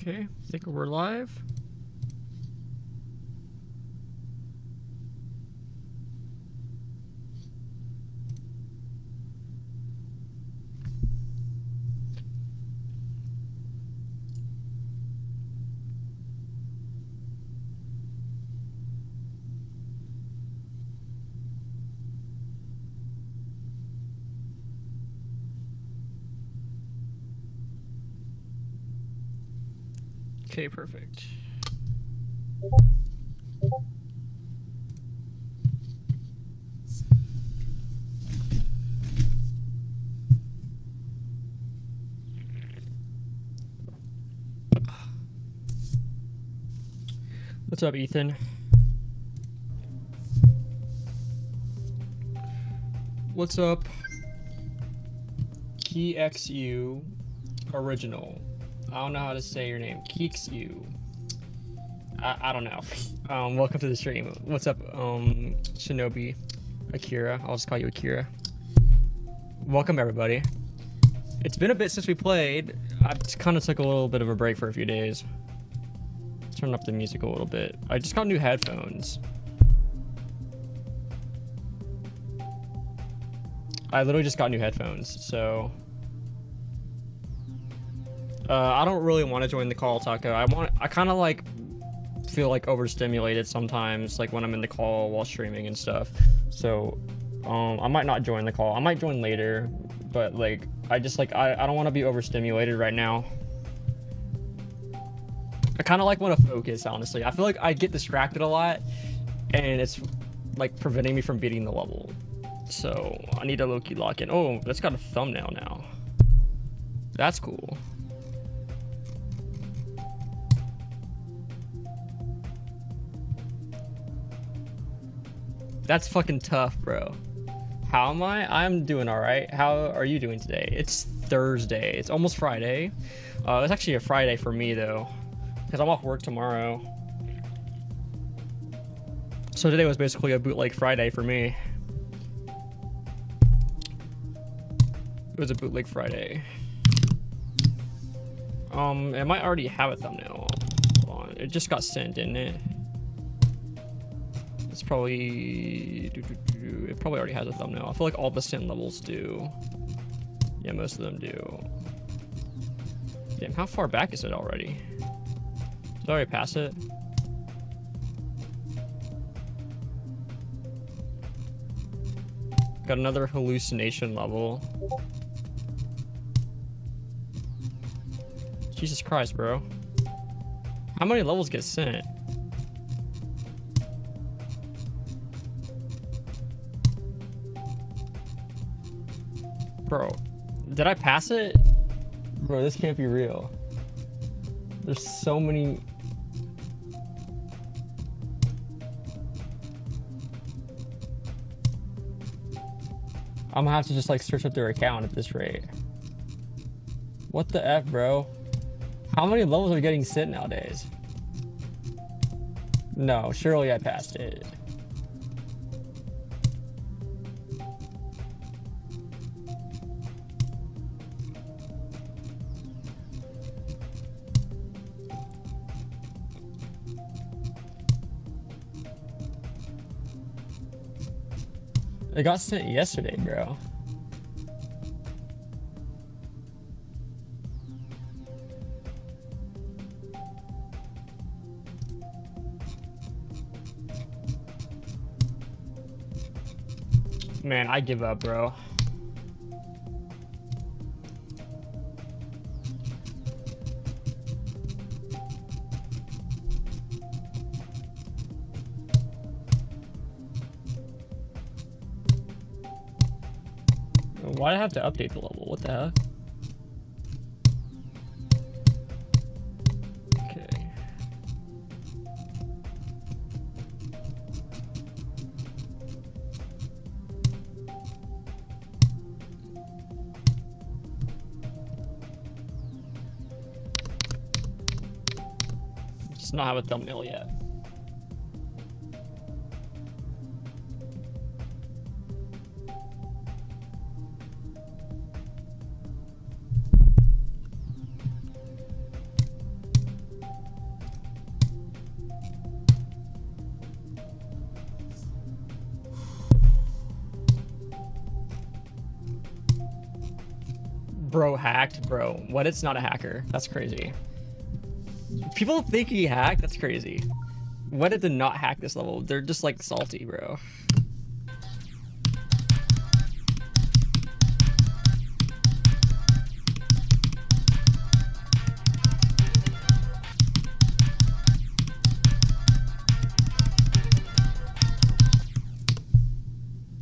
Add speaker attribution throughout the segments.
Speaker 1: Okay, I think we're live. Okay, perfect. What's up, Ethan? What's up? KeyXU Original. I don't know how to say your name. KeyXU. I don't know. Welcome to the stream. What's up, Shinobi? Akira. I'll just call you Akira. Welcome, everybody. It's been a bit since we played. I kind of took a little bit of a break for a few days. Turn up the music a little bit. I just got new headphones. I literally just got new headphones, so I don't really want to join the call, Taco. I kind of like feel like overstimulated sometimes, like when I'm in the call while streaming and stuff. So I might not join the call. I might join later, but like I don't want to be overstimulated right now. I kind of like want to focus, honestly. I feel like I get distracted a lot, and it's like preventing me from beating the level. So I need to low-key lock in. Oh, that's got a thumbnail now. That's cool. That's fucking tough, bro. How am I? I'm doing all right. How are you doing today? It's Thursday. It's almost Friday. It's actually a Friday for me, though, because I'm off work tomorrow. So today was basically a bootleg Friday for me. It was a bootleg Friday. It might already have a thumbnail. Hold on. It just got sent, didn't it? It's probably... It probably already has a thumbnail. I feel like all the sent levels do. Yeah, most of them do. Damn, how far back is it already? Did I already pass it? Got another hallucination level. Jesus Christ, bro. How many levels get sent? Bro, did I pass it? Bro, this can't be real. There's so many... I'm gonna have to just like search up their account at this rate. What the F, bro? How many levels are getting sent nowadays? No, surely I passed it. It got sent yesterday, bro. Man, I give up, bro. Why'd I have to update the level? What the heck? Okay. Just not have a thumbnail yet. Bro hacked, bro. What? It's not a hacker. That's crazy. People think he hacked? That's crazy. What if did not hack this level? They're just like salty, bro.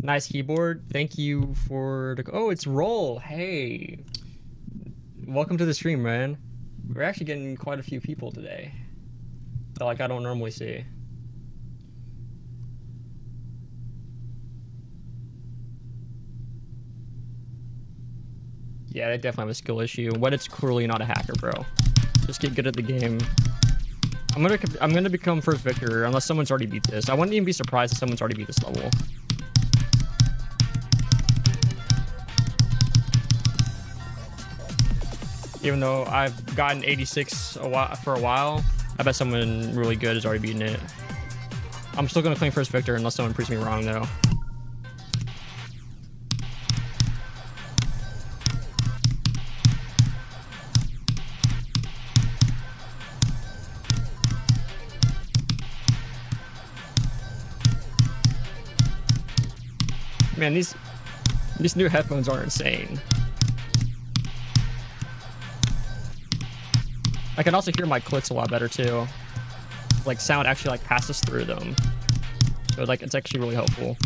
Speaker 1: Nice keyboard. Thank you for the... Oh, it's Roll. Hey. Welcome to the stream, man. We're actually getting quite a few people today that like I don't normally see. Yeah, they definitely have a skill issue. What? It's clearly not a hacker, bro. Just get good at the game. I'm gonna become first victor unless someone's already beat this. I wouldn't even be surprised if someone's already beat this level. Even though I've gotten 86 for a while, I bet someone really good has already beaten it. I'm still gonna claim first victor unless someone proves me wrong, though. Man, these new headphones are insane. I can also hear my clicks a lot better too. Like sound actually like passes through them. So like it's actually really helpful.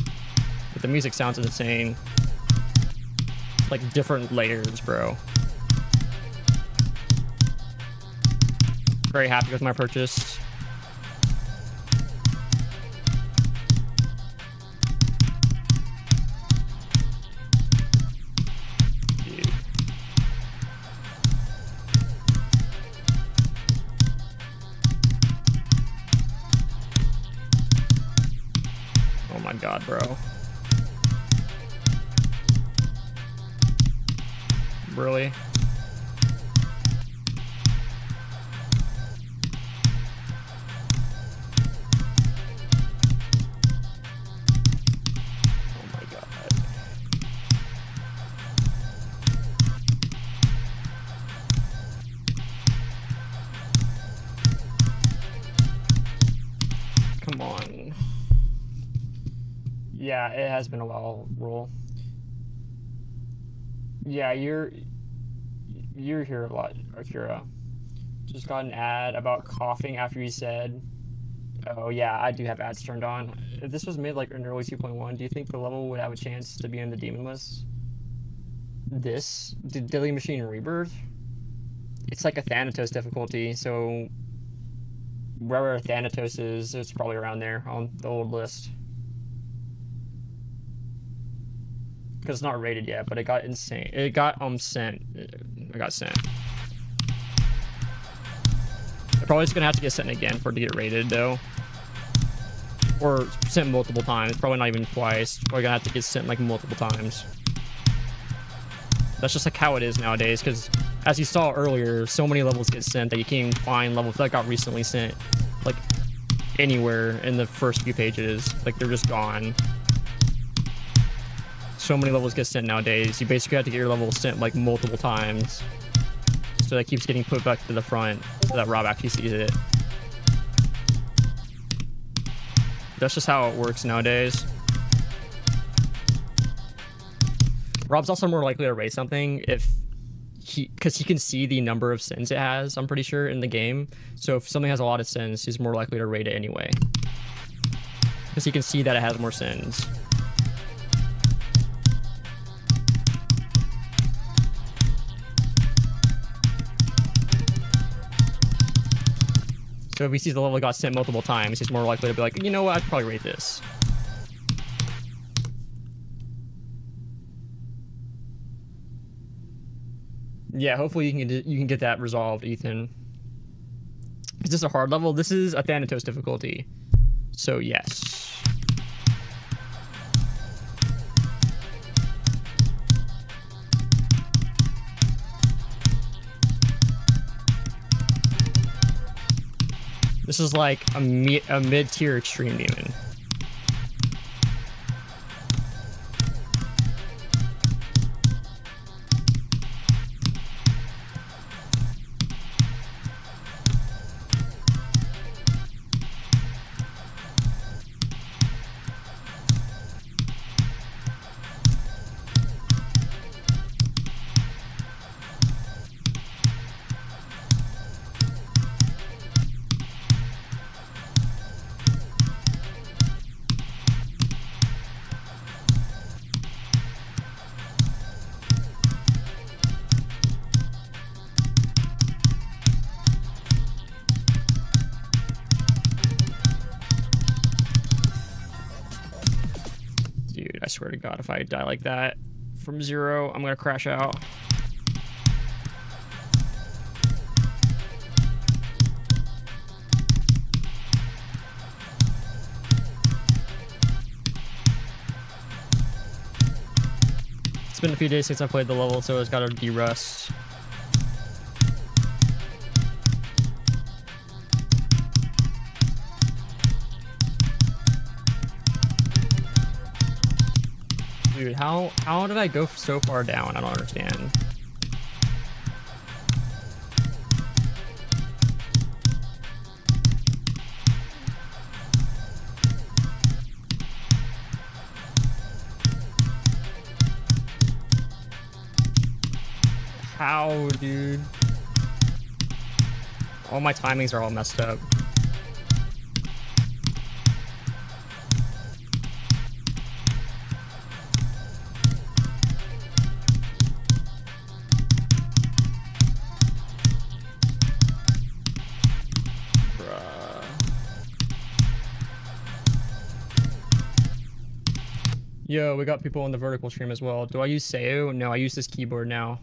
Speaker 1: But the music sounds insane. Like different layers, bro. Very happy with my purchase. God, bro. Really? Oh my God. Come on. Yeah, it has been a while, Roll. Yeah, you're here a lot, Akira. Just got an ad about coughing after you said, oh yeah, I do have ads turned on. If this was made like in early 2.1, do you think the level would have a chance to be in the demon list? This? The Deadly Machine Rebirth? It's like a Thanatos difficulty, so wherever Thanatos is, it's probably around there on the old list. Because it's not rated yet, but it got insane. It got sent. It got sent. It's probably just gonna have to get sent again for it to get rated, though. Or sent multiple times. Probably not even twice. Probably gonna have to get sent like multiple times. That's just like how it is nowadays. Because as you saw earlier, so many levels get sent that you can't even find levels that got recently sent, like anywhere in the first few pages. Like they're just gone. So many levels get sent nowadays. You basically have to get your level sent like multiple times. So that keeps getting put back to the front so that Rob actually sees it. That's just how it works nowadays. Rob's also more likely to rate something because he can see the number of sins it has, I'm pretty sure, in the game. So if something has a lot of sins, he's more likely to rate it anyway. Because he can see that it has more sins. So if he sees the level got sent multiple times, he's more likely to be like, you know what, I'd probably rate this. Yeah, hopefully you can get that resolved, Ethan. Is this a hard level? This is a Thanatos difficulty. So yes. This is like a mid-tier extreme demon. swear to God, if I die like that from 0, I'm gonna crash out. It's been a few days since I played the level, so it's gotta de-rust. Dude, how did I go so far down? I don't understand. How, dude? All my timings are all messed up. Yo, we got people on the vertical stream as well. Do I use Seo? No, I use this keyboard now.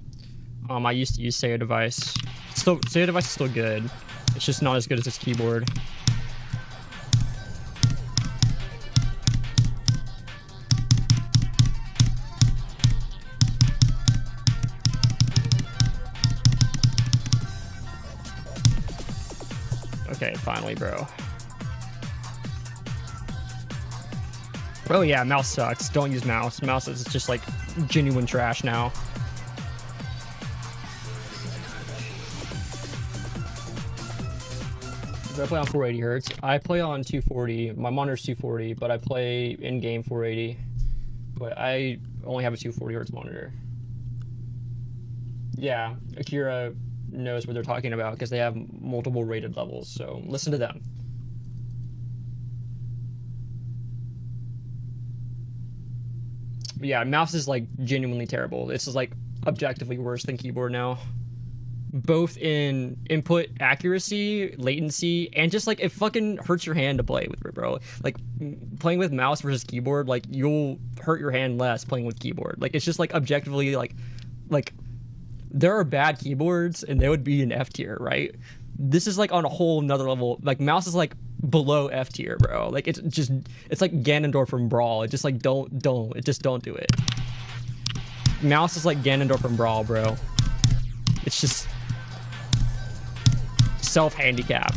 Speaker 1: I used to use Seo device. Seo device is still good. It's just not as good as this keyboard. Okay, finally, bro. Oh yeah, mouse sucks. Don't use mouse. Mouse is just like genuine trash now. I play on 480 hertz. I play on 240. My monitor's 240, but I play in-game 480. But I only have a 240 hertz monitor. Yeah, Akira knows what they're talking about because they have multiple rated levels, so listen to them. But yeah, mouse is like genuinely terrible. This is like objectively worse than keyboard now. Both in input accuracy, latency, and just like it fucking hurts your hand to play with it, bro. Like playing with mouse versus keyboard, like you'll hurt your hand less playing with keyboard. Like it's just like objectively like there are bad keyboards and they would be in F tier, right? This is like on a whole nother level. Like mouse is like below F tier, bro. Like it's like Ganondorf from Brawl. It just like don't do it. Mouse is like Ganondorf from Brawl, bro. It's just self-handicap.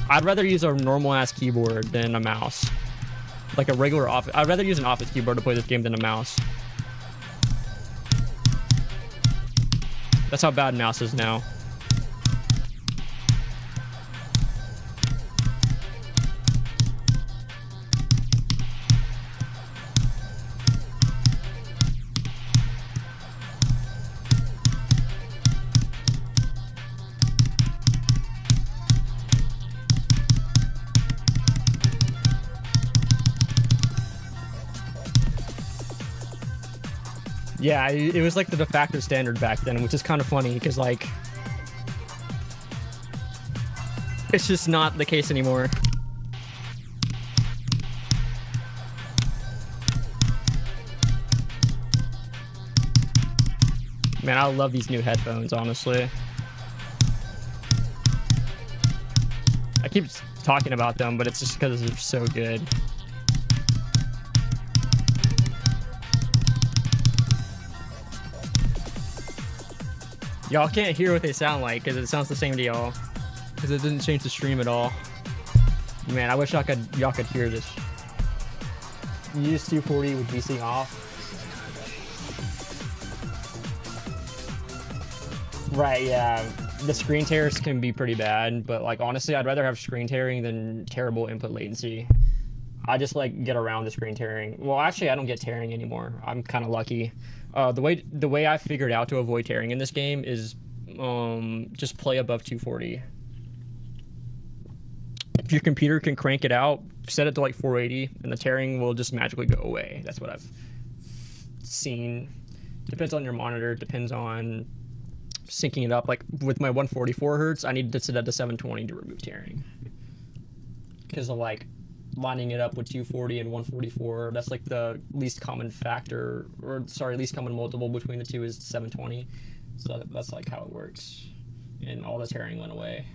Speaker 1: I'd rather use a normal ass keyboard than a mouse. Like a regular office. I'd rather use an office keyboard to play this game than a mouse. That's how bad mouse is now. Yeah, it was like the de facto standard back then, which is kind of funny because like it's just not the case anymore. Man, I love these new headphones, honestly. I keep talking about them, but it's just because they're so good. Y'all can't hear what they sound like because it sounds the same to y'all. Because it didn't change the stream at all. Man, I wish y'all could hear this. You use 240 with VC off. Right, yeah. The screen tears can be pretty bad, but like honestly, I'd rather have screen tearing than terrible input latency. I just like get around the screen tearing. Well, actually, I don't get tearing anymore. I'm kind of lucky. The way I figured out to avoid tearing in this game is just play above 240. If your computer can crank it out, set it to like 480, and the tearing will just magically go away. That's what I've seen. Depends on your monitor. Depends on syncing it up. Like with my 144 hertz, I need to set that to 720 to remove tearing. Because of like lining it up with 240 and 144. That's like the least common factor, or sorry, least common multiple between the two is 720. So that's like how it works. And all the tearing went away.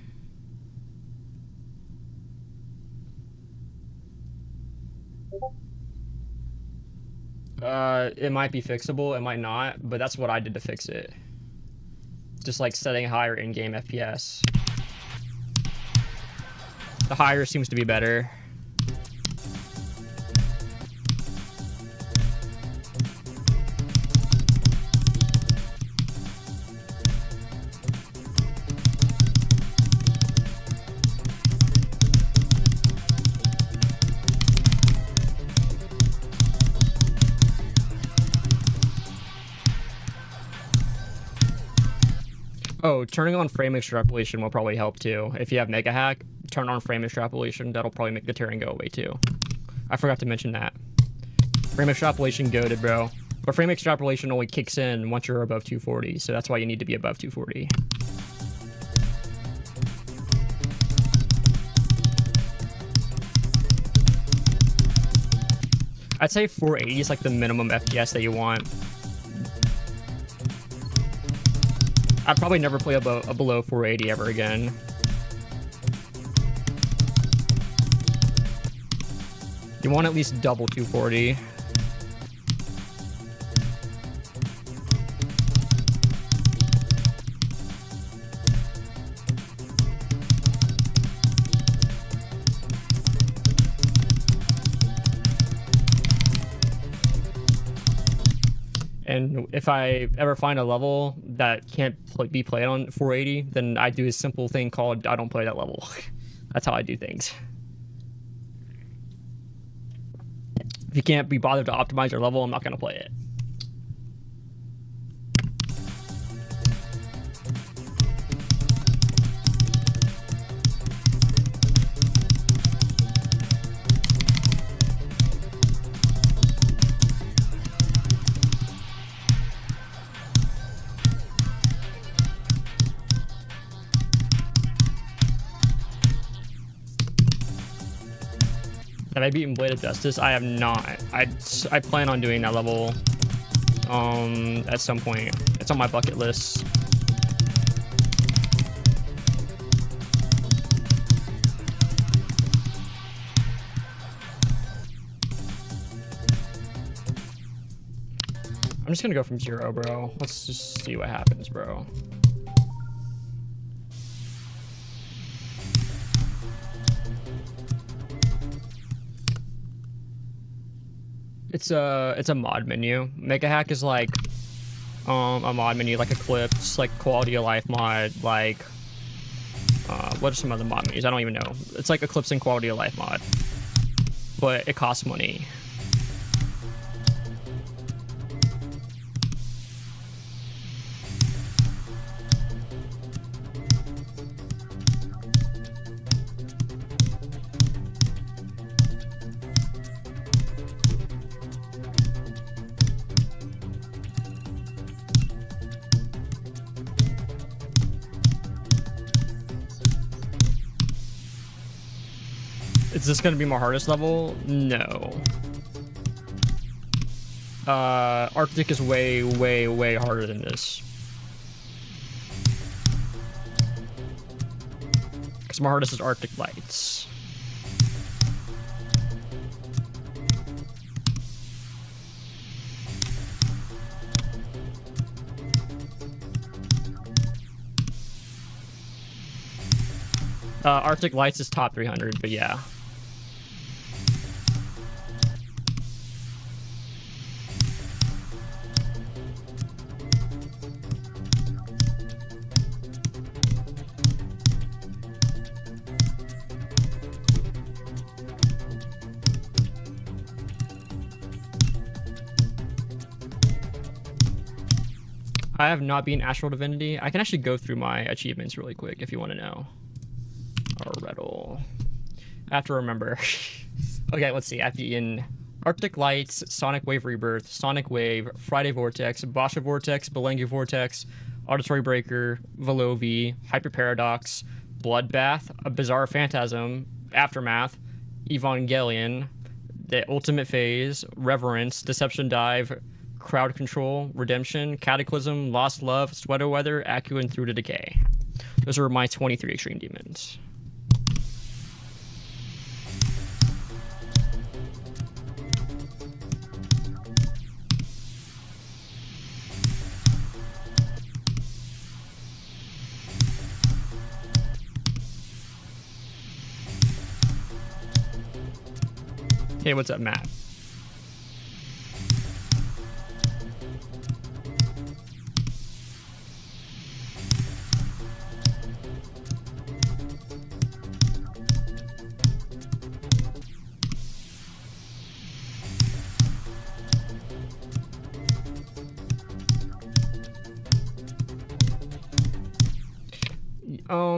Speaker 1: It might be fixable, it might not, but that's what I did to fix it. Just like setting higher in-game FPS. The higher seems to be better. Oh, turning on frame extrapolation will probably help too. If you have mega hack, turn on frame extrapolation. That'll probably make the tearing go away too. I forgot to mention that. Frame extrapolation goated, bro. But frame extrapolation only kicks in once you're above 240, so that's why you need to be above 240. I'd say 480 is like the minimum FPS that you want. I'd probably never play below 480 ever again. You want at least double 240. And if I ever find a level that can't be played on 480, then I do a simple thing called I don't play that level. That's how I do things. If you can't be bothered to optimize your level, I'm not going to play it. Have I beaten Blade of Justice? I have not. I plan on doing that level at some point. It's on my bucket list. I'm just gonna go from 0, bro. Let's just see what happens, bro. It's a mod menu. Mega hack is like a mod menu, like Eclipse, like quality of life mod, like what are some other mod menus? I don't even know. It's like Eclipse and quality of life mod, but it costs money. Is this going to be my hardest level? No. Arctic is way, way, way harder than this. Because my hardest is Arctic Lights. Arctic Lights is top 300, but yeah. I have not been Astral Divinity. I can actually go through my achievements really quick if you want to know. Or Redall. I have to remember. Okay, let's see. I've beaten Arctic Lights, Sonic Wave Rebirth, Sonic Wave, Friday Vortex, Basha Vortex, Belengi Vortex, Auditory Breaker, Velovi, Hyper Paradox, Bloodbath, A Bizarre Phantasm, Aftermath, Evangelion, the Ultimate Phase, Reverence, Deception Dive, Crowd Control, Redemption, Cataclysm, Lost Love, Sweater Weather, Accu, and Through to Decay. Those are my 23 extreme demons. Hey, what's up, Matt?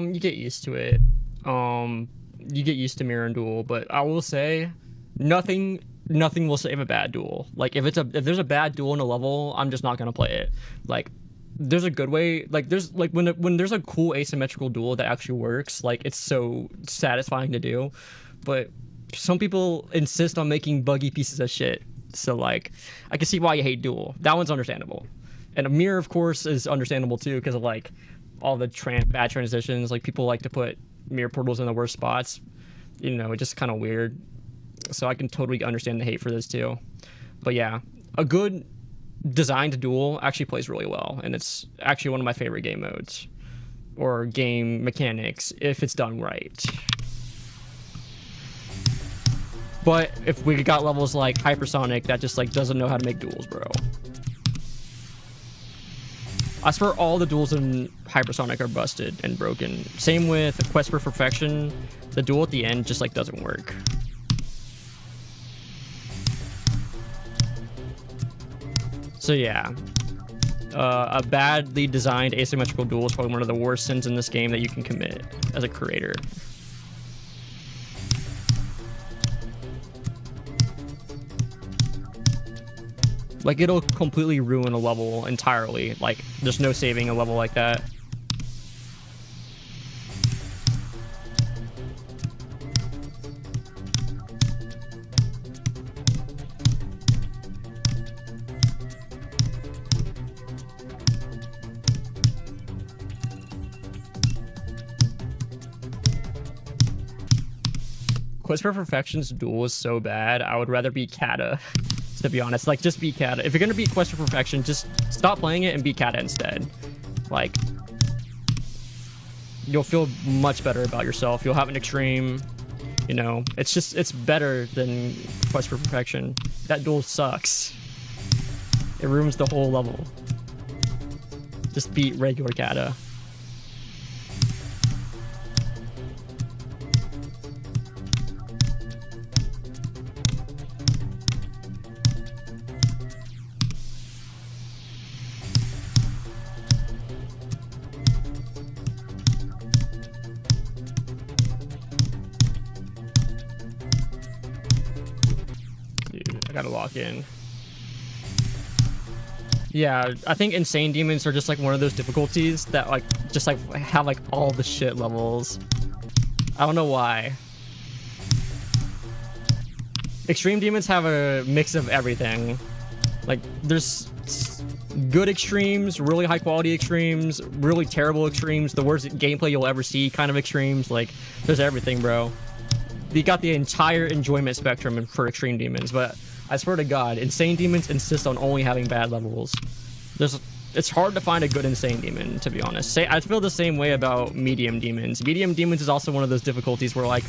Speaker 1: You get used to it. You get used to mirror and duel, but I will say nothing will save a bad duel. Like if there's a bad duel in a level, I'm just not gonna play it. Like there's a good way, like there's like when there's a cool asymmetrical duel that actually works, like it's so satisfying to do. But some people insist on making buggy pieces of shit. So like I can see why you hate duel. That one's understandable. And a mirror, of course, is understandable too because of like all the bad transitions. Like people like to put mirror portals in the worst spots. You know, it's just kind of weird. So I can totally understand the hate for this too. But yeah, a good designed duel actually plays really well, and it's actually one of my favorite game modes or game mechanics if it's done right. But if we got levels like Hypersonic that just like doesn't know how to make duels, bro. I swear all the duels in Hypersonic are busted and broken. Same with Quest for Perfection. The duel at the end just like doesn't work. So yeah, a badly designed asymmetrical duel is probably one of the worst sins in this game that you can commit as a creator. Like it'll completely ruin a level entirely. Like there's no saving a level like that. Quest for Perfection's duel is so bad, I would rather be Kata, to be honest. Like, just be Kata. If you're gonna beat Quest for Perfection, just stop playing it and be Kata instead. Like, you'll feel much better about yourself. You'll have an extreme, you know. It's better than Quest for Perfection. That duel sucks. It ruins the whole level. Just beat regular Kata. I gotta lock in. Yeah, I think insane demons are just like one of those difficulties that like just like have like all the shit levels. I don't know why. Extreme demons have a mix of everything. Like there's good extremes, really high quality extremes, really terrible extremes, the worst gameplay you'll ever see kind of extremes. Like there's everything, bro. You got the entire enjoyment spectrum for extreme demons, but I swear to God, insane demons insist on only having bad levels. It's hard to find a good insane demon, to be honest. I feel the same way about medium demons. Medium demons is also one of those difficulties where like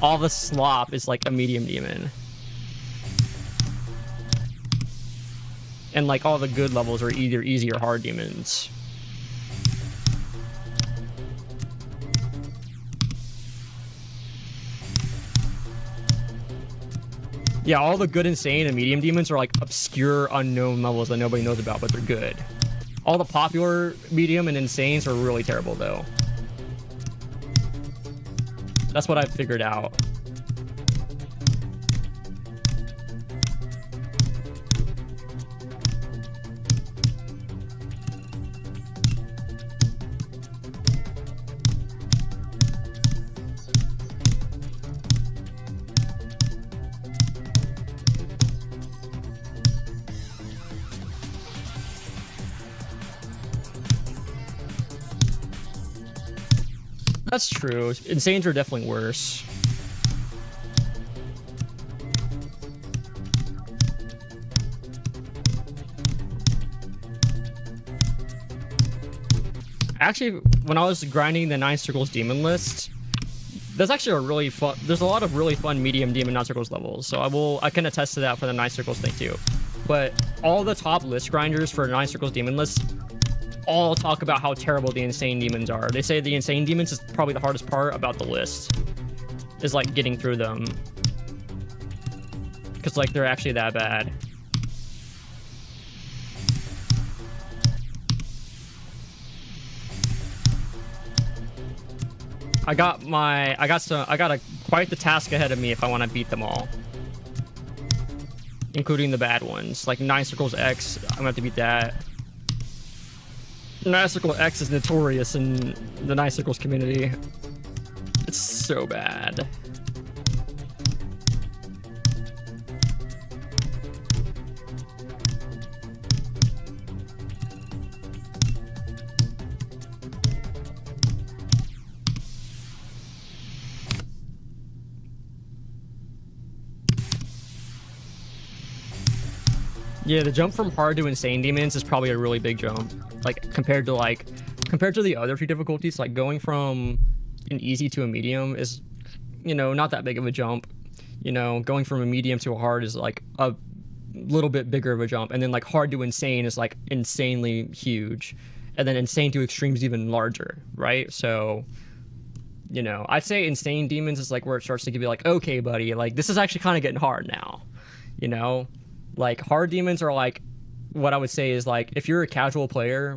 Speaker 1: all the slop is like a medium demon. And like all the good levels are either easy or hard demons. Yeah, all the good insane and medium demons are like obscure unknown levels that nobody knows about, but they're good. All the popular medium and insanes are really terrible though. That's what I've figured out. That's true. Insanes are definitely worse. Actually, when I was grinding the 9 circles demon list, there's actually a really fun. There's a lot of really fun medium demon 9 circles levels. So I can attest to that for the 9 circles thing too. But all the top list grinders for 9 circles demon list all talk about how terrible the insane demons are. They say the insane demons is probably the hardest part about the list. Is like getting through them. Because like they're actually that bad. I got quite the task ahead of me if I want to beat them all. Including the bad ones. Like 9 circles X, I'm gonna have to beat that. 9 circle X is notorious in the 9 circles community. It's so bad. Yeah, the jump from hard to insane demons is probably a really big jump. Like compared to the other 2 difficulties, like going from an easy to a medium is, you know, not that big of a jump. You know, going from a medium to a hard is like a little bit bigger of a jump, and then like hard to insane is like insanely huge, and then insane to extreme is even larger, right? So, you know, I'd say insane demons is like where it starts to give you like, okay, buddy, like this is actually kind of getting hard now, you know. Like hard demons are like, what I would say is like, if you're a casual player,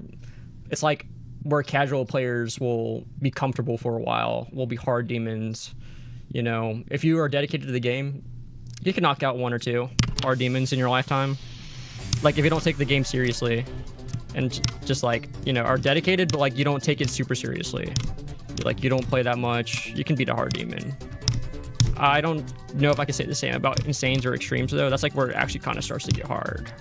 Speaker 1: it's like where casual players will be comfortable for a while, will be hard demons. You know, if you are dedicated to the game, you can knock out 1 or 2 hard demons in your lifetime. Like if you don't take the game seriously and just like, you know, are dedicated, but like you don't take it super seriously. Like you don't play that much, you can beat a hard demon. I don't know if I can say the same about insanes or extremes though. That's like where it actually kind of starts to get hard.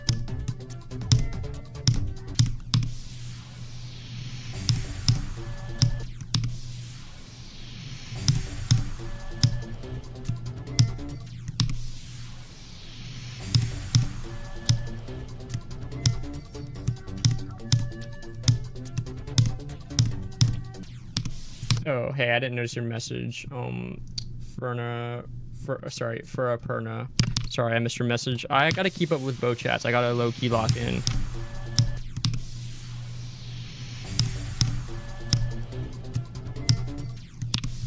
Speaker 1: Oh, hey, I didn't notice your message. Perna. Sorry, I missed your message. I gotta keep up with bow chats. I gotta low-key lock in.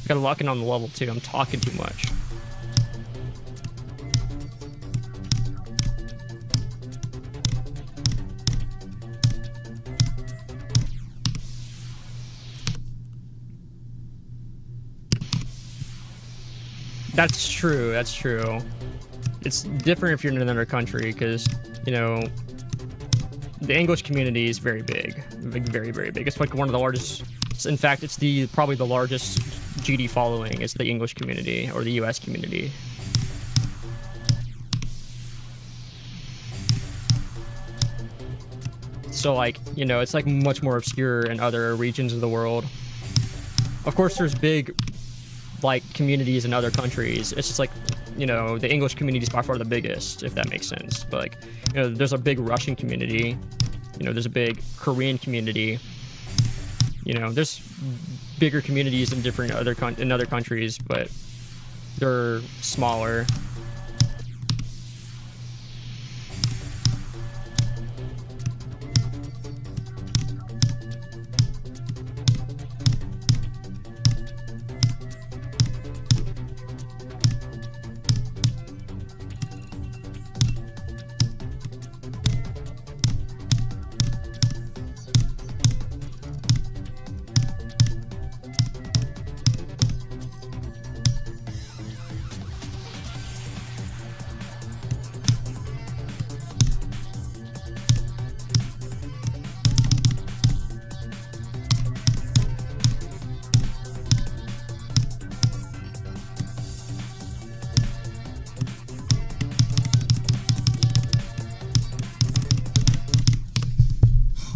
Speaker 1: Gotta lock in on the level too. I'm talking too much. That's true. That's true. It's different if you're in another country because, you know, the English community is very big, very, very big. It's like one of the largest. In fact, it's probably the largest GD following is the English community or the US community. So like, you know, it's like much more obscure in other regions of the world. Of course, there's big like communities in other countries. It's just like, you know, the English community is by far the biggest, if that makes sense. But like, you know, there's a big Russian community, you know, there's a big Korean community, you know, there's bigger communities in different other countries, but they're smaller.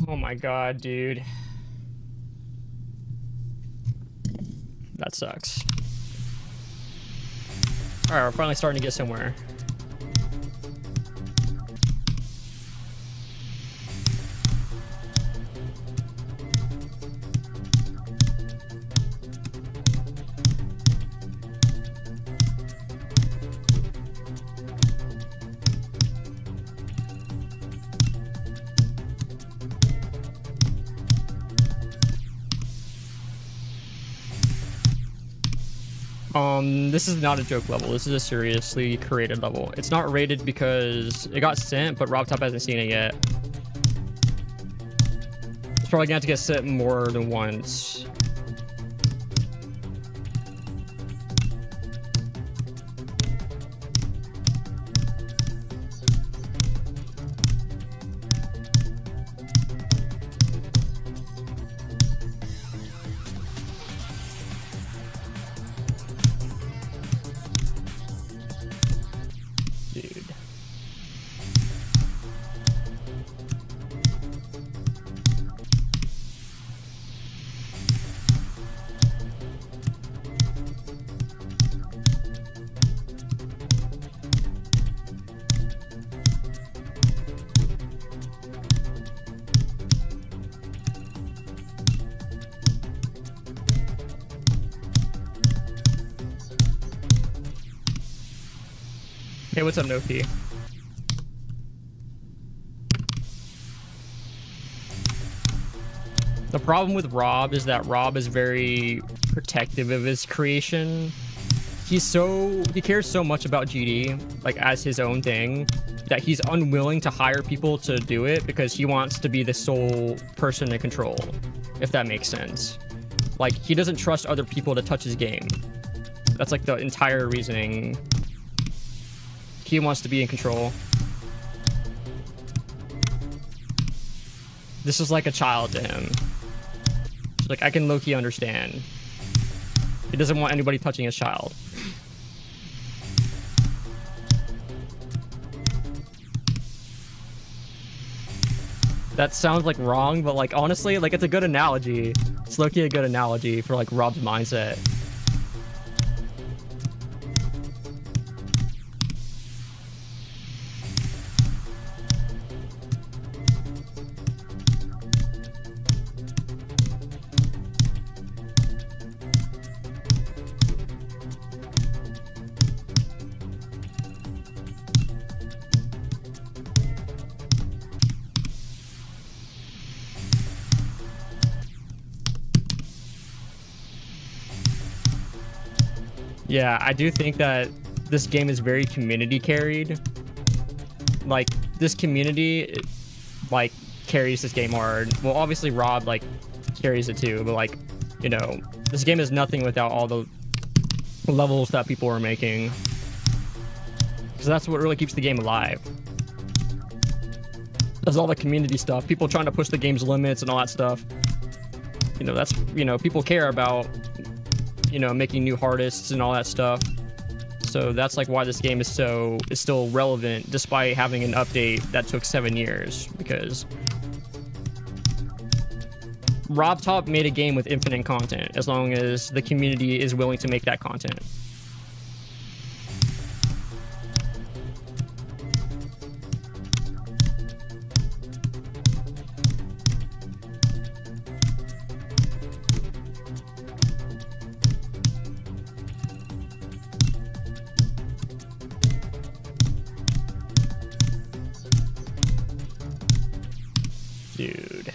Speaker 1: Oh my god, dude. That sucks. All right, we're finally starting to get somewhere. This is not a joke level. This is a seriously created level. It's not rated because it got sent, but RobTop hasn't seen it yet. It's probably gonna have to get sent more than once. Dude. Hey, what's up, Noki? The problem with Rob is that Rob is very protective of his creation. He cares so much about GD, like as his own thing, that he's unwilling to hire people to do it because he wants to be the sole person in control, if that makes sense. Like, he doesn't trust other people to touch his game. That's like the entire reasoning. He wants to be in control. This is like a child to him. Like, I can low-key understand. He doesn't want anybody touching his child. That sounds like wrong, but like honestly, like it's a good analogy. It's low-key a good analogy for like Rob's mindset. Yeah, I do think that this game is very community carried. Like, this community, like, carries this game hard. Well, obviously Rob, like, carries it too, but, like, you know, this game is nothing without all the levels that people are making. Because that's what really keeps the game alive. There's all the community stuff, people trying to push the game's limits and all that stuff. You know, that's, you know, people care about, you know, making new artists and all that stuff. So that's like why this game is still relevant despite having an update that took 7 years, because RobTop made a game with infinite content as long as the community is willing to make that content. Dude.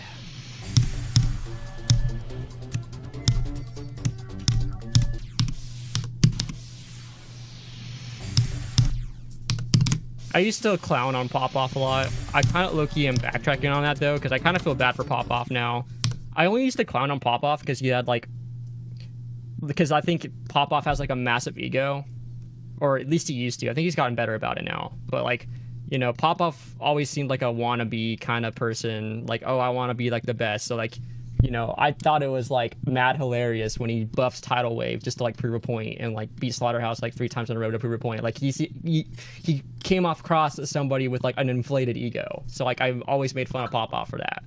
Speaker 1: I used to clown on Pop-Off a lot. I kind of low-key am backtracking on that though, because I kind of feel bad for Pop-Off now. I only used to clown on Pop-Off because he had like, because I think Pop-Off has like a massive ego, or at least he used to. I think he's gotten better about it now, but like, you know, Pop-Off always seemed like a wannabe kind of person. Like, oh, I want to be like the best. So like, you know, I thought it was like mad hilarious when he buffs Tidal Wave just to like prove a point and like beat Slaughterhouse like 3 times in a row to prove a point. Like he came off cross as somebody with like an inflated ego. So like I've always made fun of Pop-Off for that,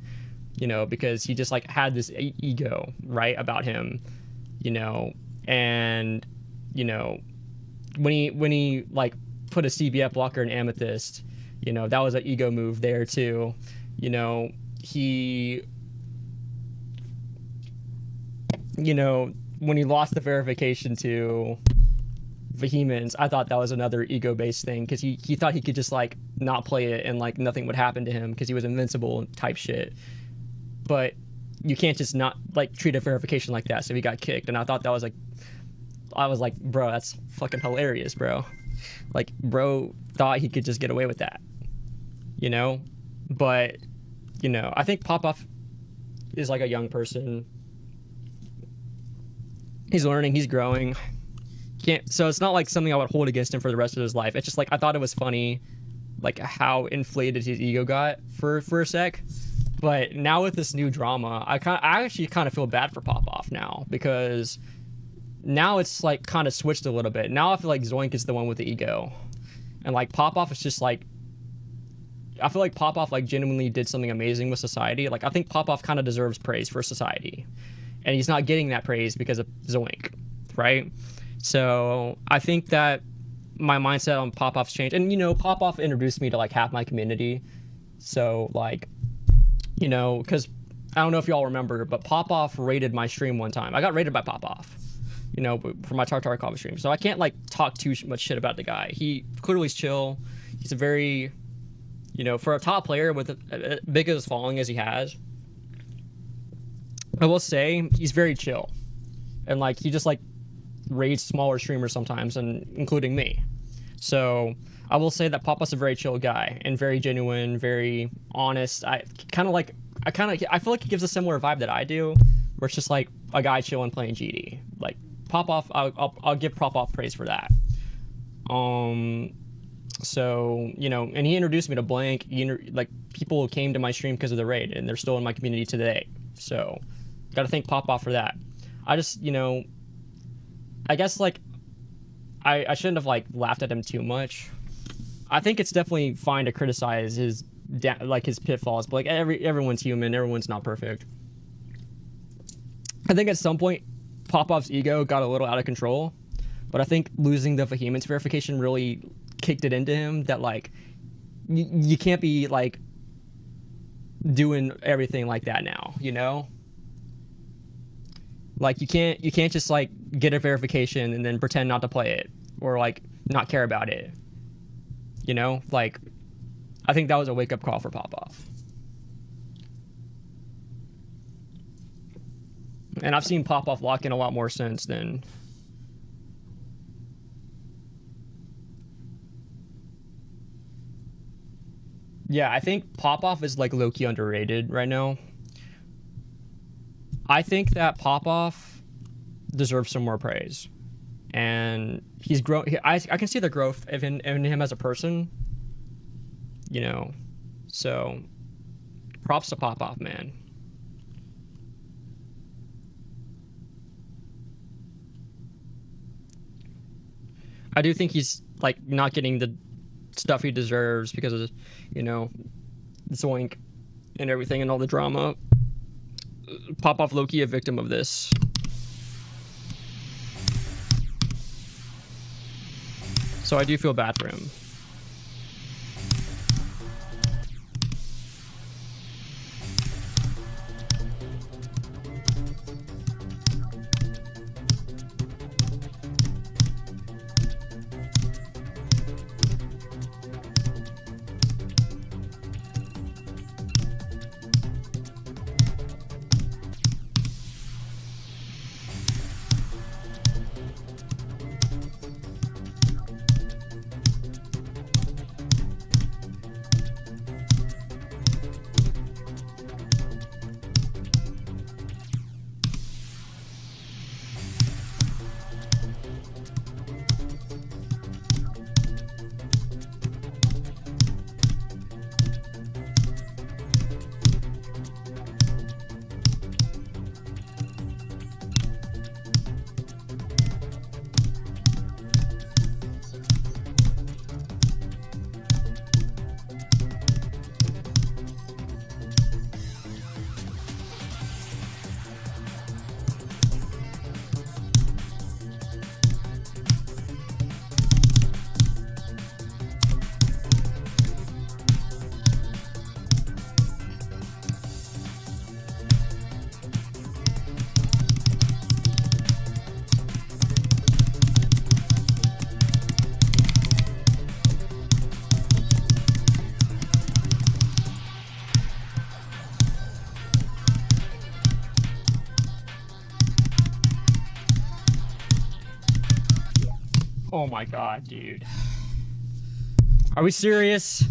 Speaker 1: you know, because he just like had this ego, right, about him, you know. And, you know, when he like put a CBF blocker in Amethyst, you know, that was an ego move there too. You know, he, you know, when he lost the verification to Vehemence, I thought that was another ego-based thing, because he thought he could just like not play it and like nothing would happen to him because he was invincible type shit. But you can't just not like treat a verification like that, so he got kicked. And I thought that was like, I was like, bro, that's fucking hilarious, bro. Like, bro thought he could just get away with that, you know? But, you know, I think Popoff is like a young person. He's learning, he's growing. So it's not like something I would hold against him for the rest of his life. It's just like, I thought it was funny, like how inflated his ego got for a sec. But now with this new drama, I actually kind of feel bad for Popoff now, because now it's like kind of switched a little bit. Now I feel like Zoink is the one with the ego, and like Popoff is just like, I feel like Popoff like genuinely did something amazing with society. Like I think Popoff kind of deserves praise for society, and he's not getting that praise because of Zoink, right? So I think that my mindset on Popoff's changed. And, you know, Popoff introduced me to like half my community. So like, you know, because I don't know if y'all remember, but Popoff raided my stream one time. I got raided by Popoff, you know, for my Tartar Coffee stream. So I can't like talk too much shit about the guy. He clearly is chill. He's a very, you know, for a top player with a big as following as he has, I will say he's very chill. And like, he just like raids smaller streamers sometimes, and including me. So I will say that Popoff's a very chill guy and very genuine, very honest. I feel like he gives a similar vibe that I do, where it's just like a guy chilling playing GD. Like Popoff, I'll give Popoff praise for that. So, you know, and he introduced me to Blank. Like people came to my stream because of the raid, and they're still in my community today. So got to thank Popoff for that. I just, you know, I guess like I shouldn't have like laughed at him too much. I think it's definitely fine to criticize his his pitfalls, but like everyone's human, everyone's not perfect. I think at some point Popoff's ego got a little out of control, but I think losing the Vehemence verification really kicked it into him that like you can't be like doing everything like that now, you know? Like you can't just like get a verification and then pretend not to play it, or like not care about it. You know, like I think that was a wake up call for Popoff. And I've seen Popoff lock in a lot more since then. Yeah, I think Popoff is like low-key underrated right now. I think that Popoff deserves some more praise, and he's grown. I can see the growth in him as a person, you know. So, props to Popoff, man. I do think he's like not getting the stuff he deserves because of, you know, Zoink and everything and all the drama. Popoff low-key a victim of this. So I do feel bad for him. Oh my god, dude. Are we serious?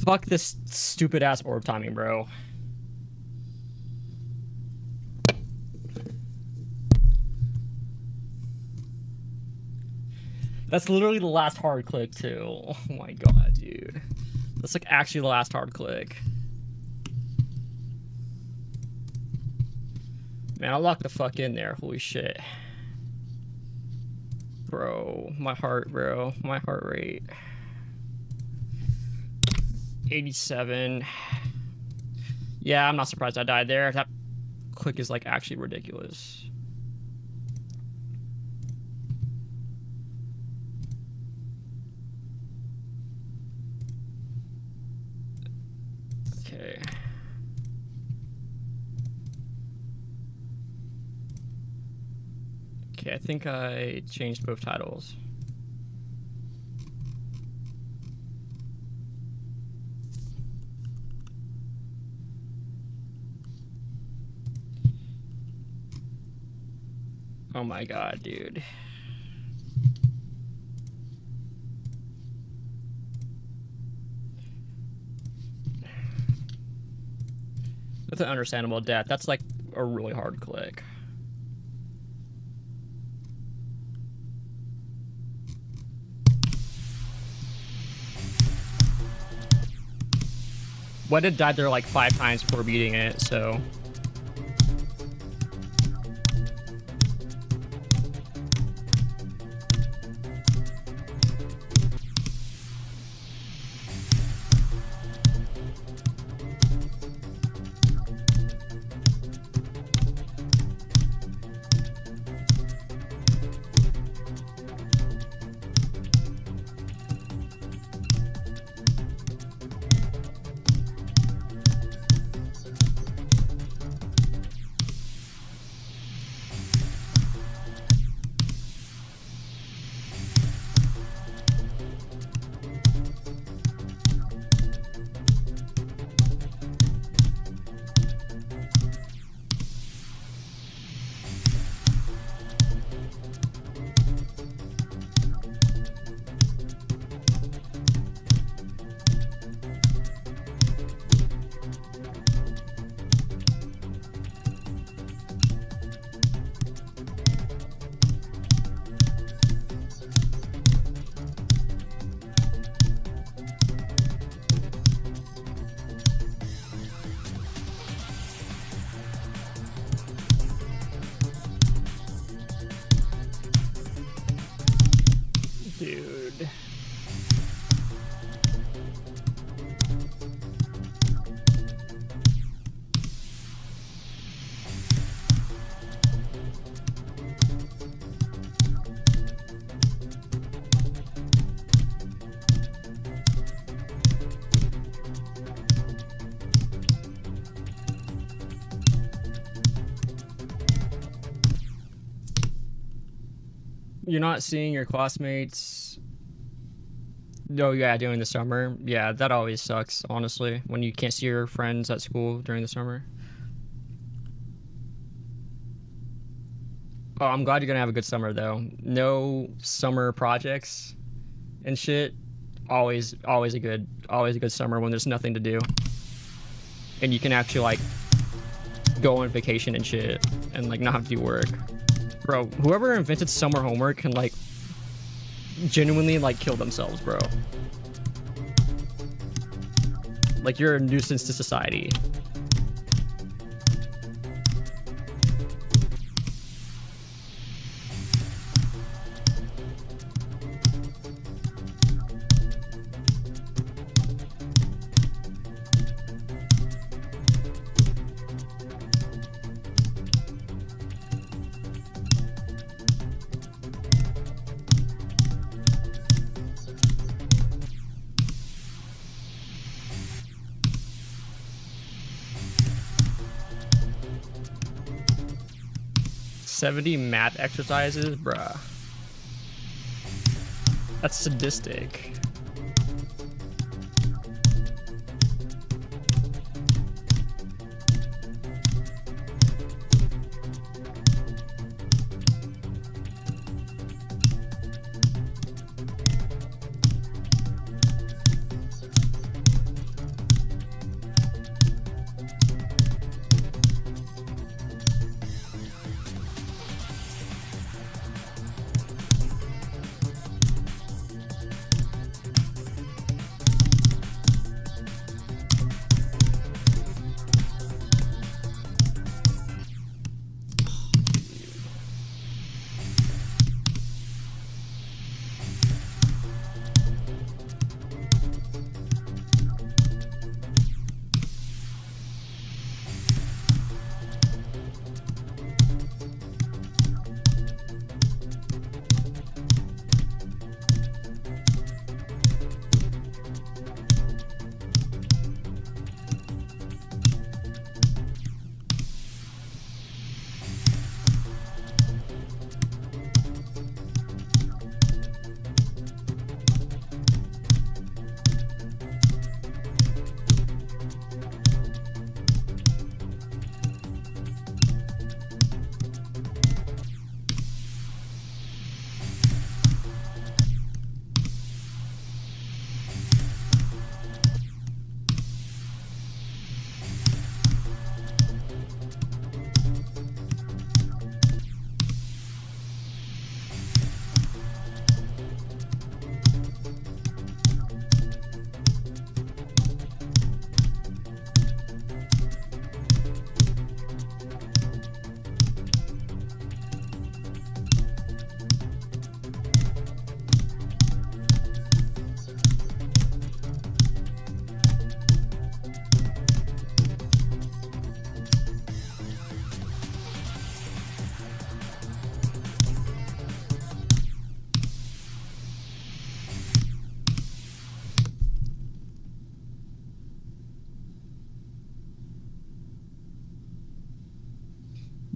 Speaker 1: Fuck this stupid ass orb timing, bro. That's literally the last hard click too. Oh my god, dude. That's like actually the last hard click. Man, I locked the fuck in there. Holy shit. Bro, my heart, bro. My heart rate. 87. Yeah, I'm not surprised I died there. That click is like actually ridiculous. Okay. Okay, I think I changed both titles. Oh my god, dude. That's an understandable death. That's like a really hard click. What had died there like 5 times before beating it, so. Dude. You're not seeing your classmates. Oh yeah, during the summer. Yeah, that always sucks, honestly, when you can't see your friends at school during the summer. Oh, I'm glad you're gonna have a good summer though. No summer projects and shit. Always a good summer when there's nothing to do. And you can actually like go on vacation and shit and like not have to do work. Bro, whoever invented summer homework can like genuinely like kill themselves, bro. Like you're a nuisance to society. $70 math exercises, bruh. That's sadistic.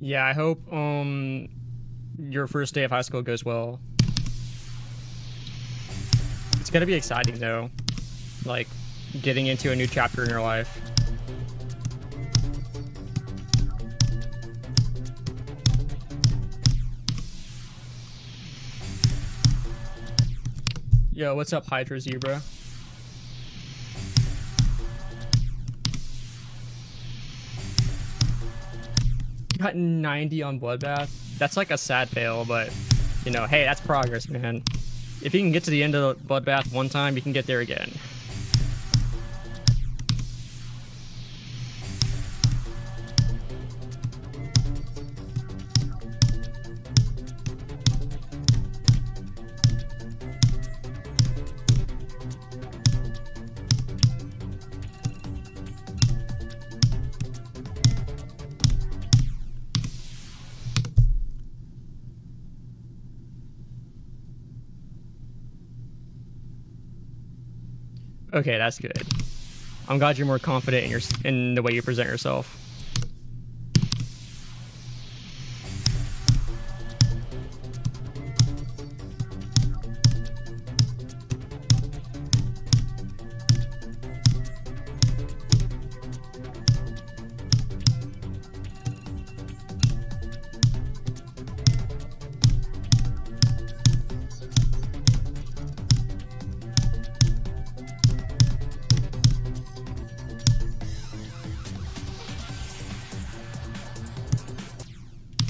Speaker 1: Yeah, I hope your first day of high school goes well. It's gonna be exciting though, like getting into a new chapter in your life. Yo, what's up, Hydra Zebra? Got 90 on Bloodbath. That's like a sad fail, but you know, hey, that's progress, man. If you can get to the end of the Bloodbath one time, you can get there again. Okay, that's good. I'm glad you're more confident in the way you present yourself.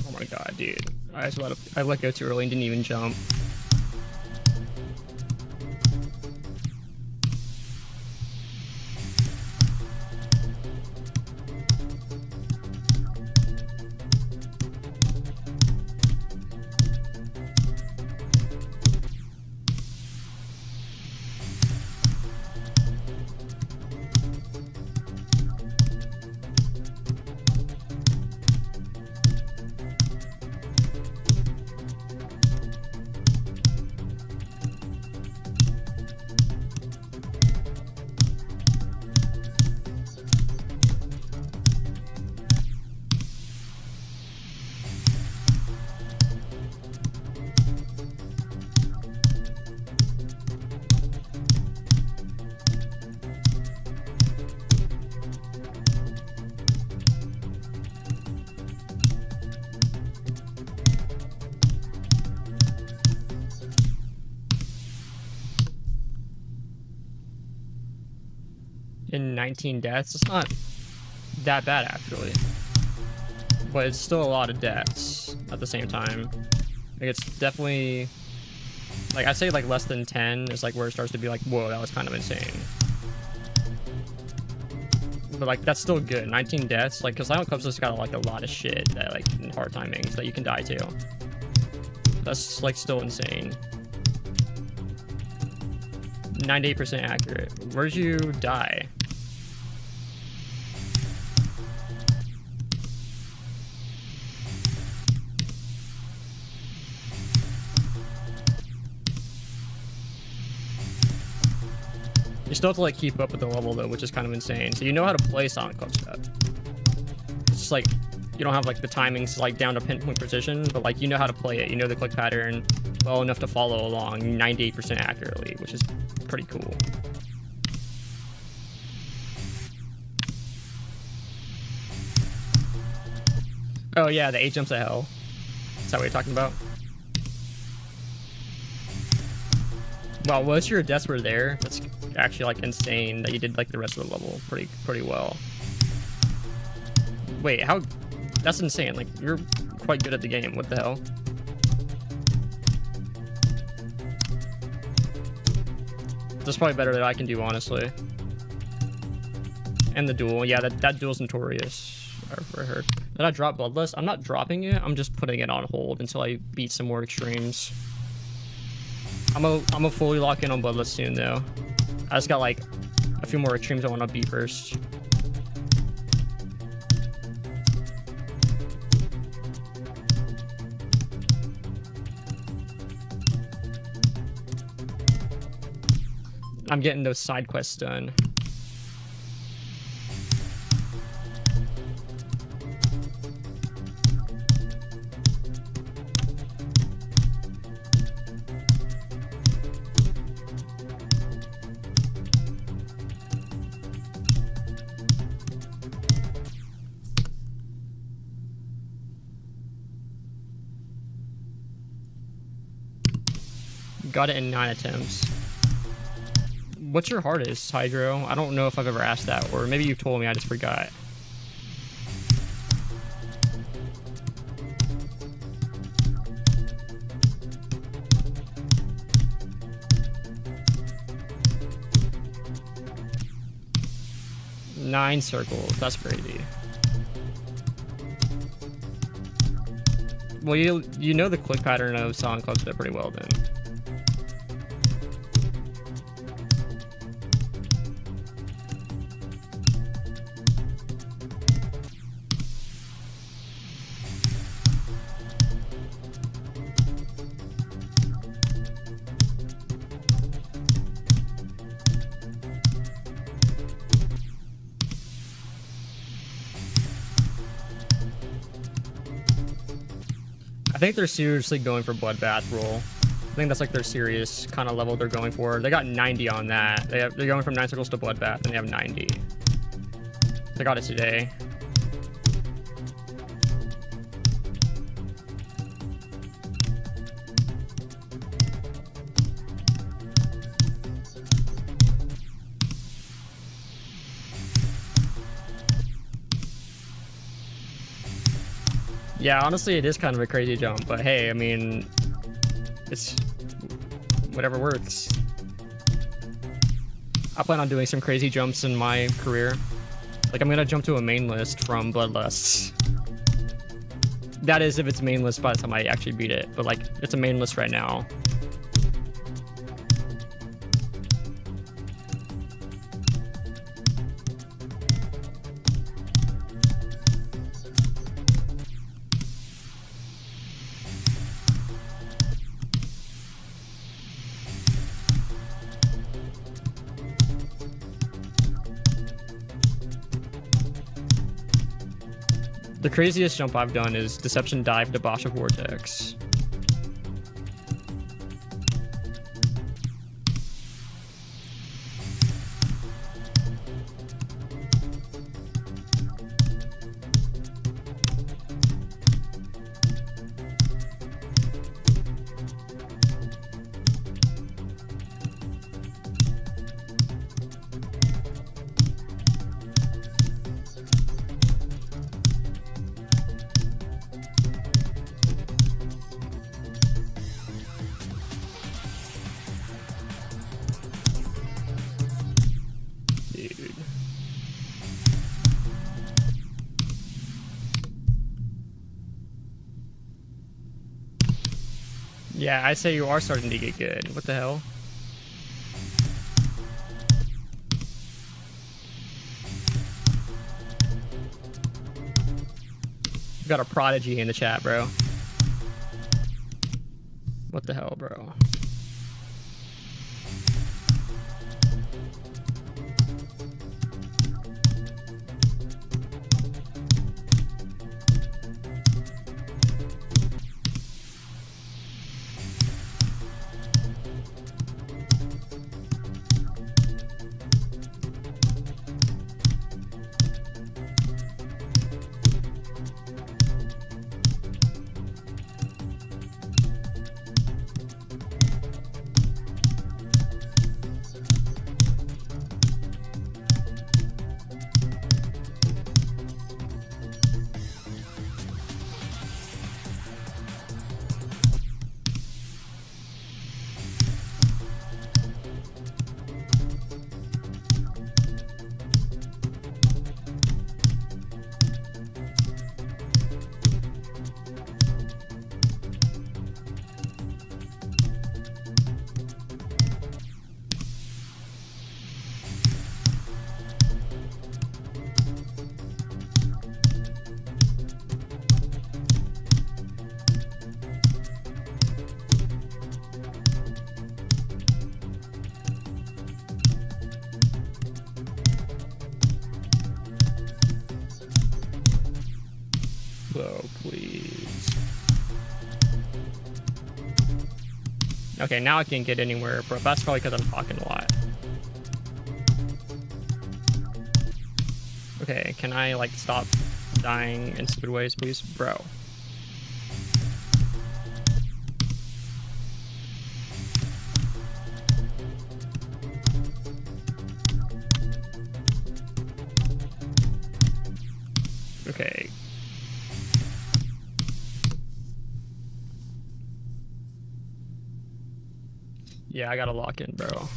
Speaker 1: Oh my god, dude. I let go too early and didn't even jump. In 19 deaths, it's not that bad actually, but it's still a lot of deaths at the same time. Like it's definitely, like I'd say like less than 10 is like where it starts to be like, whoa, that was kind of insane. But like that's still good. 19 deaths, like because Silent Club's just got like a lot of shit that like in hard timings that you can die to. That's like still insane. 98% accurate. Where'd you die? You still have to like keep up with the level though, which is kind of insane. So you know how to play Sonic Club stuff. It's just like you don't have like the timings like down to pinpoint precision, but like you know how to play it. You know the click pattern well enough to follow along 98% accurately, which is pretty cool. Oh yeah, the 8 jumps of hell. Is that what you're talking about? Wow, most of your deaths were there. That's actually like insane that you did like the rest of the level pretty well. Wait, how? That's insane. Like you're quite good at the game. What the hell? That's probably better than I can do, honestly. And the duel, yeah, that duel's notorious. I heard. Did I drop Bloodless? I'm not dropping it. I'm just putting it on hold until I beat some more extremes. I'm a fully lock in on Bloodless soon though. I just got like a few more extremes I want to beat first. I'm getting those side quests done. got it in 9 attempts. What's your hardest, Hydro? I don't know if I've ever asked that, or maybe you've told me, I just forgot. Nine circles, that's crazy. Well, you know the click pattern of Silent Clubstep pretty well then. I think they're seriously going for Bloodbath roll. I think that's like their serious kind of level they're going for. They got 90 on that. They're going from 9 circles to Bloodbath, and they have 90. They got it today. Yeah, honestly, it is kind of a crazy jump, but hey, I mean, it's whatever works. I plan on doing some crazy jumps in my career. Like, I'm gonna jump to a main list from Bloodlust. That is if it's main list by the time I actually beat it, but like, it's a main list right now. The craziest jump I've done is Deception Dive to Basha Vortex. Yeah, I'd say you are starting to get good. What the hell? You got a prodigy in the chat, bro. What the hell, bro? Oh, please. Okay, now I can't get anywhere, but that's probably because I'm talking a lot. Okay, can I, like, stop dying in stupid ways, please? Bro. Okay. Yeah, I gotta lock in, bro.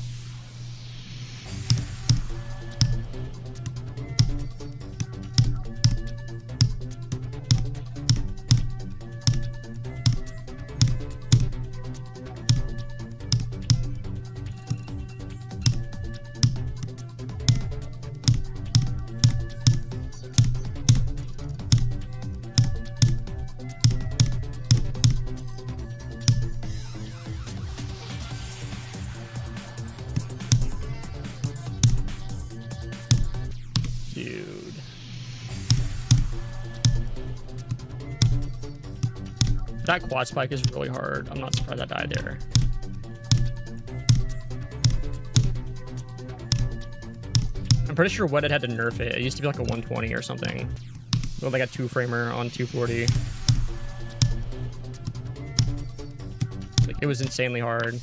Speaker 1: Dude. That quad spike is really hard. I'm not surprised I died there. I'm pretty sure Wedded had to nerf it. It used to be like a 120 or something. With like a 2-framer on 240. Like, it was insanely hard.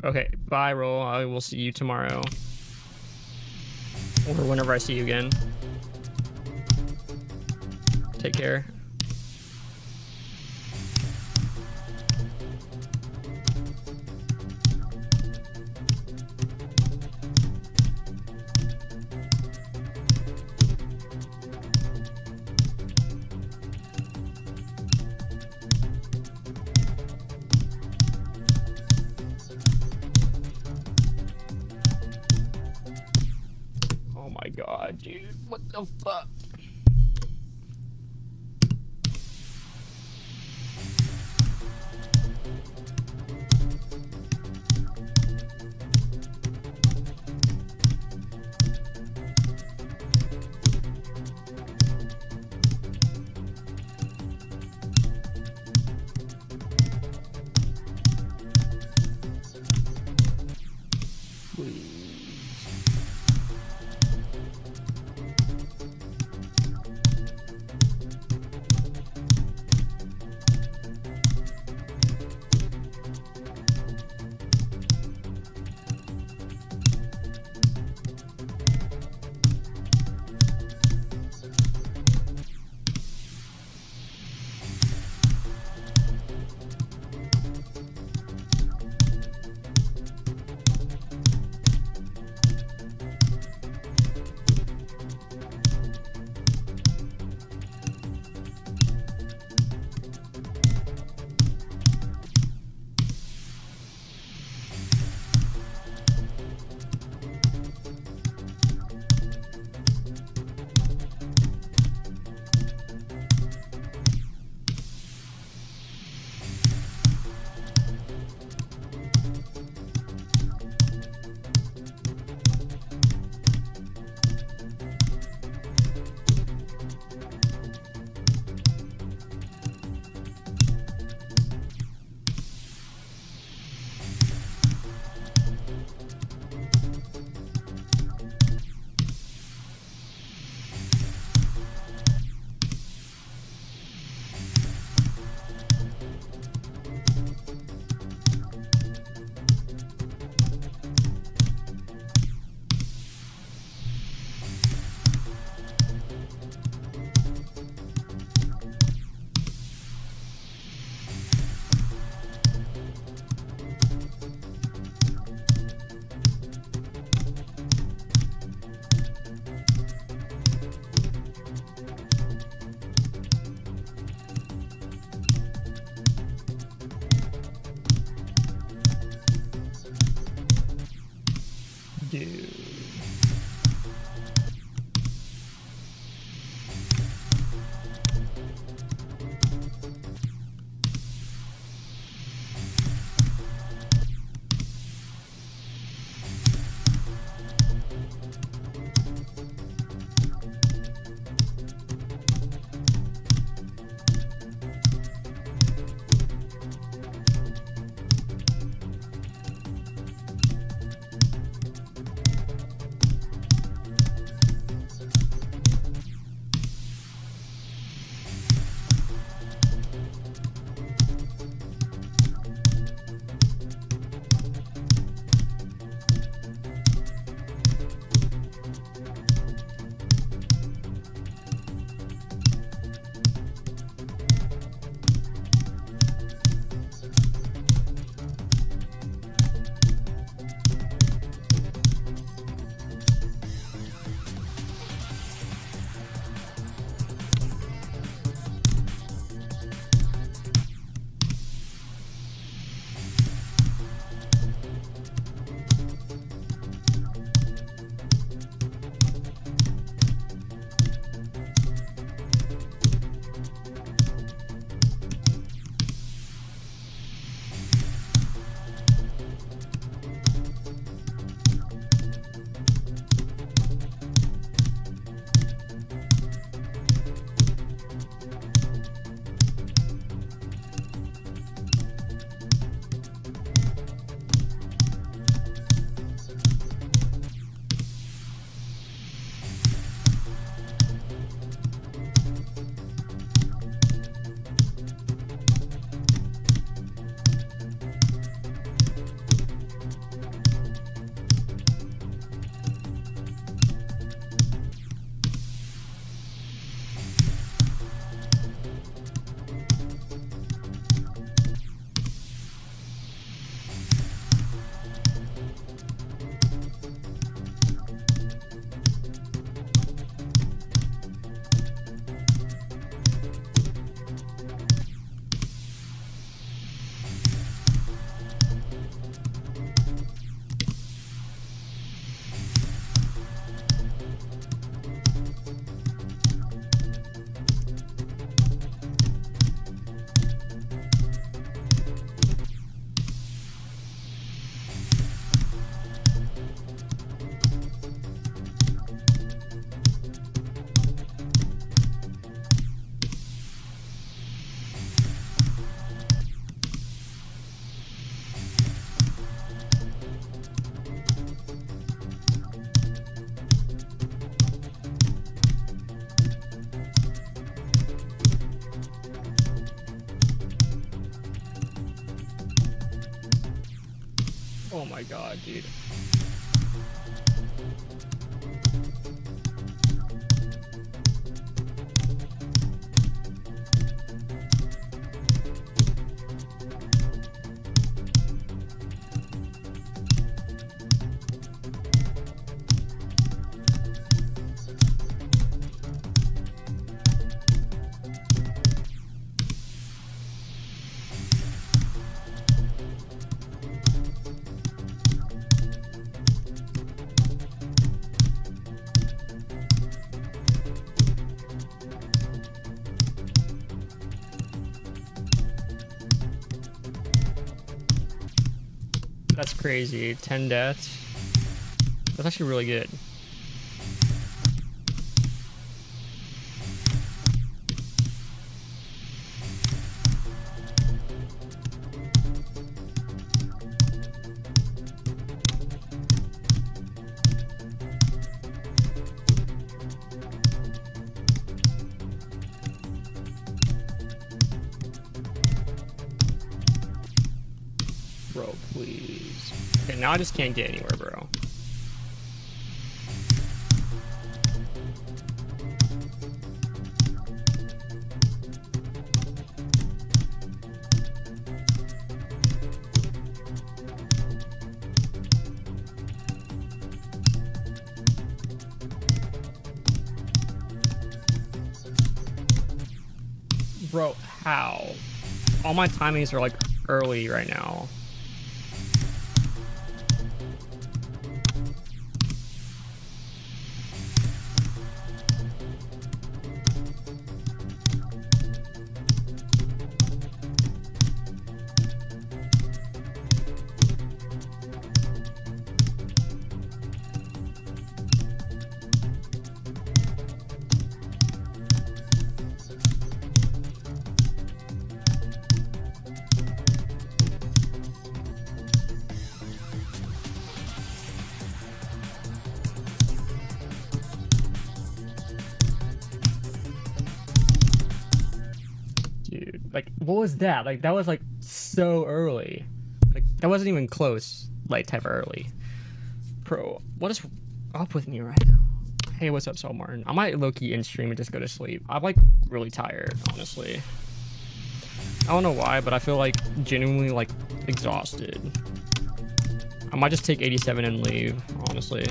Speaker 1: Okay, bye, Roll. I will see you tomorrow. Or whenever I see you again. Take care. Oh my god, dude. What the fuck? Dude. god, dude. That's crazy. 10 deaths. That's actually really good. Bro, please. Okay, now I just can't get anywhere, bro. Bro, how? All my timings are like early right now. Like, what was that? Like, that was like so early. Like, that wasn't even close. Like, type early. Bro, what is up with me right now? Hey, what's up, Saul Martin? I might low-key in stream and just go to sleep. I'm like really tired, honestly. I don't know why, but I feel like genuinely like exhausted. I might just take 87 and leave, honestly.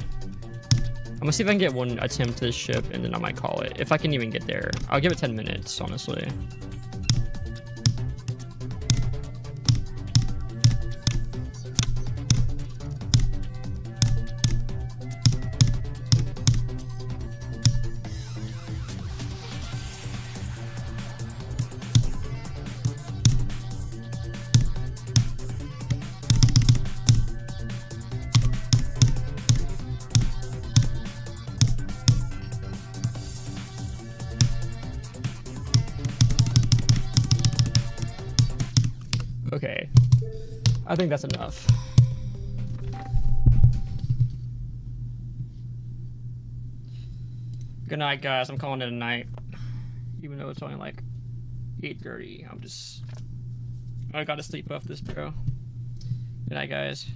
Speaker 1: I'm gonna see if I can get one attempt to this ship and then I might call it. If I can even get there. I'll give it 10 minutes, honestly. Okay, I think that's enough. Good night, guys. I'm calling it a night, even though it's only like 8:30. I gotta sleep off this, bro. Good night, guys.